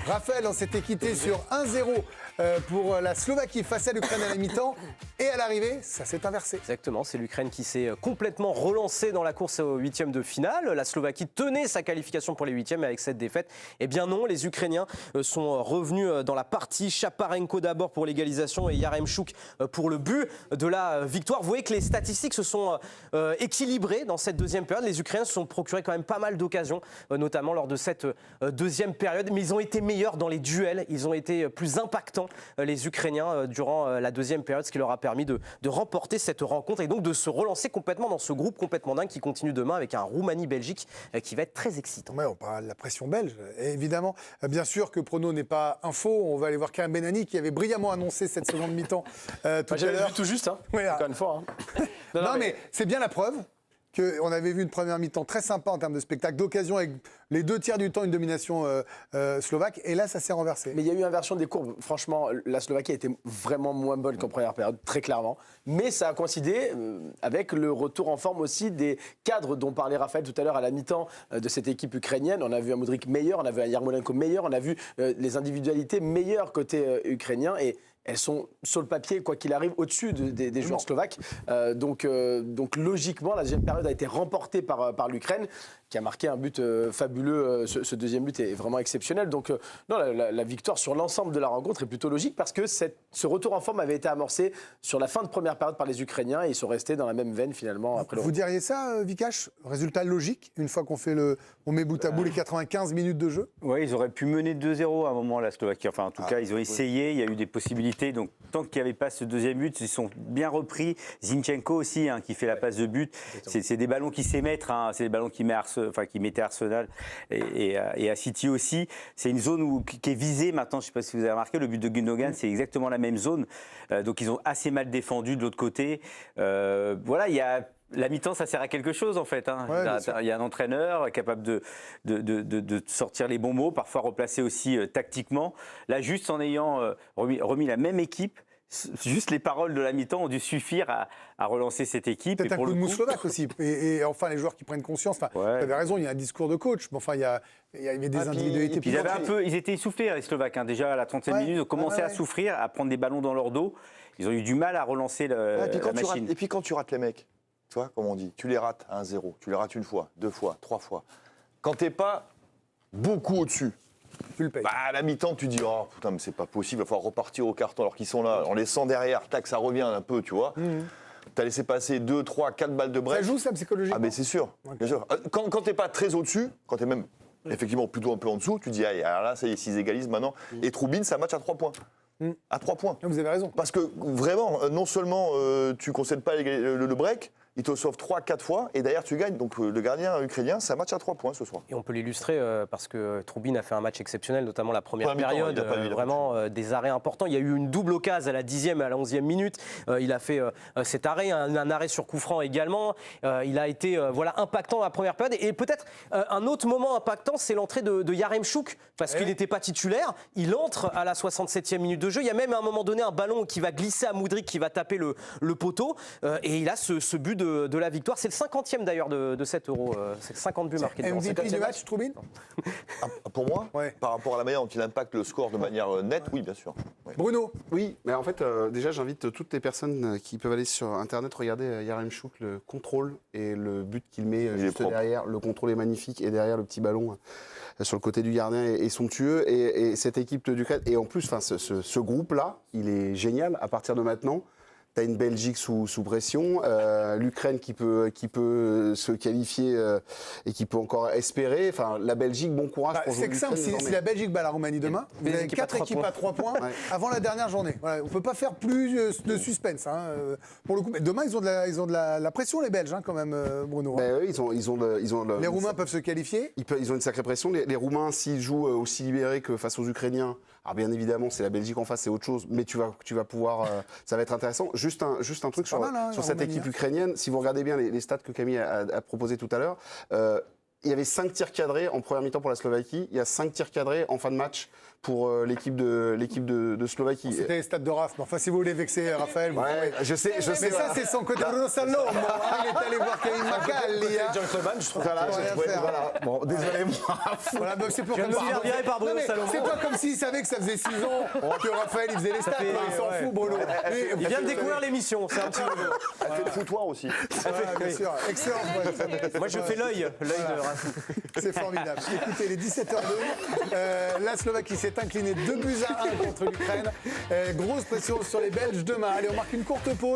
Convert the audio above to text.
Raphaël, on s'était quitté sur 1-0 pour la Slovaquie face à l'Ukraine à la mi-temps. Et à l'arrivée, ça s'est inversé. Exactement, c'est l'Ukraine qui s'est complètement relancée dans la course aux huitièmes de finale. La Slovaquie tenait sa qualification pour les huitièmes avec cette défaite. Eh bien non, les Ukrainiens sont revenus dans la partie. Shaparenko d'abord pour l'égalisation et Yaremchuk pour le but de la victoire. Vous voyez que les statistiques se sont équilibrées dans cette deuxième période. Les Ukrainiens se sont procurés quand même pas mal d'occasions, notamment lors de cette deuxième période. Mais ils ont été meilleurs dans les duels. Ils ont été plus impactants, les Ukrainiens, durant la deuxième période, ce qui leur a permis de remporter cette rencontre et donc de se relancer complètement dans ce groupe complètement dingue qui continue demain avec un Roumanie-Belgique qui va être très excitant. Ouais, on parle de la pression belge. Et évidemment, bien sûr que Prono n'est pas info. On va aller voir Karim Benani qui avait brillamment annoncé cette seconde mi-temps tout à l'heure. J'avais vu tout juste, hein. Ouais, encore une fois. Hein. Non, mais c'est bien la preuve qu'on avait vu une première mi-temps très sympa en termes de spectacle, d'occasion, avec les 2/3 du temps une domination slovaque. Et là, ça s'est renversé. Mais il y a eu inversion des courbes. Franchement, la Slovaquie a été vraiment moins bonne qu'en première période, très clairement. Mais ça a coïncidé avec le retour en forme aussi des cadres dont parlait Raphaël tout à l'heure à la mi-temps de cette équipe ukrainienne. On a vu un Modric meilleur, on a vu un Yarmolenko meilleur, on a vu les individualités meilleures côté ukrainien. Et elles sont sur le papier, quoi qu'il arrive, au-dessus des joueurs slovaques. Donc logiquement, la deuxième période a été remportée par l'Ukraine, qui a marqué un but fabuleux. Ce deuxième but est vraiment exceptionnel. Donc non, la victoire sur l'ensemble de la rencontre est plutôt logique parce que ce retour en forme avait été amorcé sur la fin de première période par les Ukrainiens et ils sont restés dans la même veine finalement après le Vous diriez ça, Vikash? Résultat logique, une fois on met bout à bout les 95 minutes de jeu? Oui, ils auraient pu mener 2-0 à un moment, la Slovaquie. Enfin, en tout cas, ils ont essayé, il y a eu des possibilités. Donc, tant qu'il n'y avait pas ce deuxième but, ils sont bien repris. Zinchenko aussi, qui fait la passe de but. C'est des ballons qui s'émettent, c'est des ballons qui mettaient Arsenal et à City aussi. C'est une zone qui est visée maintenant. Je ne sais pas si vous avez remarqué, le but de Gundogan, c'est exactement la même zone. Donc, ils ont assez mal défendu de l'autre côté. Voilà, il y a... La mi-temps, ça sert à quelque chose en fait. Ouais, il y a un entraîneur capable de sortir les bons mots, parfois replacer aussi tactiquement. Là, juste en ayant remis la même équipe, juste les paroles de la mi-temps ont dû suffire à relancer cette équipe. Peut-être un coup de mou slovaque aussi. Et enfin, les joueurs qui prennent conscience. Enfin, ouais. Vous avez raison, il y a un discours de coach. Mais enfin, il y avait des individualités. Ils étaient essoufflés, les Slovaques. Déjà à la 30e minute, ils ont commencé à souffrir, à prendre des ballons dans leur dos. Ils ont eu du mal à relancer la machine. Et puis quand tu rates les mecs, tu vois, comme on dit, tu les rates à 1-0, tu les rates une fois, 2 fois, 3 fois. Quand t'es pas beaucoup au-dessus, tu le payes. À la mi-temps, tu dis, oh putain, mais c'est pas possible, il va falloir repartir au carton alors qu'ils sont là, en laissant derrière, tac, ça revient un peu, tu vois. T'as laissé passer 2, 3, 4 balles de break. Ça joue ça psychologiquement? Ah, mais c'est sûr, bien sûr. Quand t'es pas très au-dessus, quand t'es même effectivement plutôt un peu en dessous, tu dis, ah, alors là, ça y est, s'ils égalisent maintenant. Et Troubine, c'est un match à 3 points. À 3 points. Vous avez raison. Parce que vraiment, non seulement tu ne concèdes pas le break, il te sauve 3-4 fois et derrière tu gagnes. Donc le gardien ukrainien, c'est un match à 3 points ce soir. Et on peut l'illustrer parce que Troubine a fait un match exceptionnel, notamment la première période. Vraiment des arrêts importants. Il y a eu une double occasion à la 10e et à la 11e minute. Il a fait cet arrêt, un arrêt sur coup franc également. Il a été impactant dans la première période. Et peut-être un autre moment impactant, c'est l'entrée de Yaremchuk parce qu'il n'était pas titulaire. Il entre à la 67e minute de jeu. Il y a même à un moment donné un ballon qui va glisser à Modric, qui va taper le poteau. Et il a ce but de la victoire. C'est le 50e d'ailleurs de cet Euro. C'est 50 buts marqués. MVP du match, Troubine? Pour moi, par rapport à la manière dont il impacte le score de manière nette, oui, bien sûr. Ouais. Bruno? Oui, mais en fait, déjà, j'invite toutes les personnes qui peuvent aller sur Internet regarder Yaremchuk, le contrôle et le but qu'il met juste derrière. Le contrôle est magnifique et derrière le petit ballon sur le côté du gardien est somptueux. Et cette équipe d'Ukraine, et en plus, ce groupe-là, il est génial à partir de maintenant. Tu as une Belgique sous pression, l'Ukraine qui peut se qualifier et qui peut encore espérer. Enfin, la Belgique, bon courage pour jouer. C'est que simple, si la Belgique bat la Roumanie demain, vous avez 4 équipes à 3 points avant la dernière journée. Voilà, on ne peut pas faire plus de suspense. Pour le coup, mais demain, ils ont de la pression, les Belges, quand même, Bruno. Ben, eux, les Roumains peuvent se qualifier. Ils ont une sacrée pression. Les Roumains, s'ils jouent aussi libérés que face aux Ukrainiens, alors bien évidemment, c'est la Belgique en face, c'est autre chose, mais tu vas pouvoir, ça va être intéressant. Juste un truc sur cette équipe ukrainienne. Si vous regardez bien les stats que Camille a proposé tout à l'heure, il y avait 5 tirs cadrés en première mi-temps pour la Slovaquie. Il y a 5 tirs cadrés en fin de match pour l'équipe de Slovaquie. C'était les stats de Raph. Mais enfin, si vous voulez vexer Raphaël, vous pouvez. Je sais. Mais ça, c'est son côté Bruno Salomon. Il est allé voir Kevin McCall. Gentleman, je trouve. Voilà. Bon, désolé, moi. Voilà, c'est pas Je comme me suis viré par Bruno Salomon. C'est pas comme s'il savait que ça faisait 6 ans que Raphaël il faisait les stats. fait, Il s'en ouais. fout, Bruno. Il vient de découvrir l'émission, c'est un petit peu. Elle fait le foutoir aussi. Bien sûr. Excellent. Moi, je fais l'œil de Rafou. C'est formidable. Écoutez, il est 17h02. La Slovaquie s'est inclinée 2-1 contre l'Ukraine. Grosse pression sur les Belges demain. Allez, on marque une courte pause.